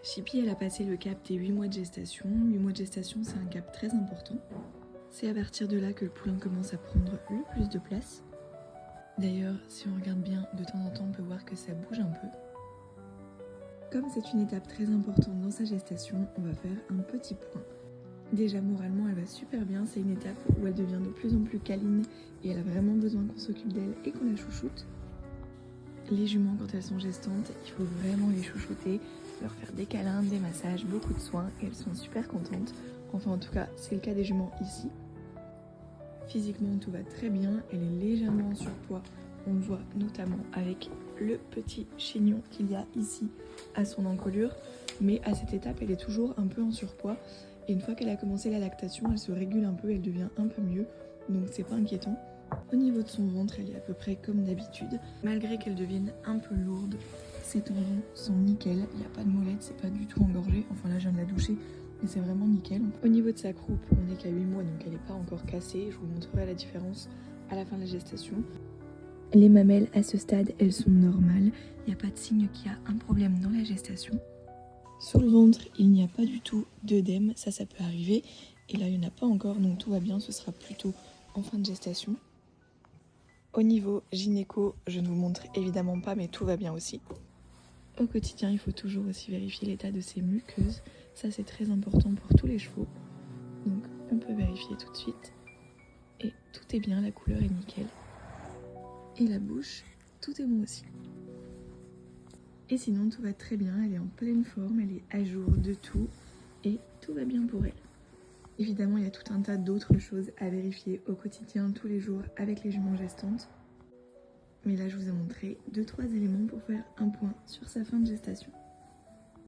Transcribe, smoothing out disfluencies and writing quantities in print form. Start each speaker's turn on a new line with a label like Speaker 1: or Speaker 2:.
Speaker 1: Chippy, elle a passé le cap des 8 mois de gestation. 8 mois de gestation, c'est un cap très important. C'est à partir de là que le poulain commence à prendre le plus de place. D'ailleurs, si on regarde bien, de temps en temps, on peut voir que ça bouge un peu. Comme c'est une étape très importante dans sa gestation, on va faire un petit point. Déjà, moralement, elle va super bien. C'est une étape où elle devient de plus en plus câline et elle a vraiment besoin qu'on s'occupe d'elle et qu'on la chouchoute. Les juments, quand elles sont gestantes, il faut vraiment les chouchouter, leur faire des câlins, des massages, beaucoup de soins et elles sont super contentes. Enfin, en tout cas, c'est le cas des juments ici. Physiquement, tout va très bien. Elle est légèrement en surpoids. On le voit notamment avec le petit chignon qu'il y a ici à son encolure. Mais à cette étape, elle est toujours un peu en surpoids. Et une fois qu'elle a commencé la lactation, elle se régule un peu, elle devient un peu mieux. Donc c'est pas inquiétant. Au niveau de son ventre, elle est à peu près comme d'habitude. Malgré qu'elle devienne un peu lourde, ses tendons sont nickel. Il n'y a pas de molette, c'est pas du tout engorgé. Enfin là, je viens de la doucher, mais c'est vraiment nickel. Au niveau de sa croupe, on n'est qu'à 8 mois, donc elle n'est pas encore cassée. Je vous montrerai la différence à la fin de la gestation. Les mamelles, à ce stade, elles sont normales. Il n'y a pas de signe qu'il y a un problème dans la gestation. Sur le ventre, il n'y a pas du tout d'œdème. Ça peut arriver. Et là, il n'y en a pas encore, donc tout va bien. Ce sera plutôt en fin de gestation. Au niveau gynéco, je ne vous montre évidemment pas, mais tout va bien aussi. Au quotidien, il faut toujours aussi vérifier l'état de ses muqueuses. Ça, c'est très important pour tous les chevaux. Donc, on peut vérifier tout de suite. Et tout est bien, la couleur est nickel. Et la bouche, tout est bon aussi. Et sinon, tout va très bien. Elle est en pleine forme, elle est à jour de tout. Et tout va bien pour elle. Évidemment, il y a tout un tas d'autres choses à vérifier au quotidien, tous les jours, avec les juments gestantes. Mais là, je vous ai montré 2-3 éléments pour faire un point sur sa fin de gestation.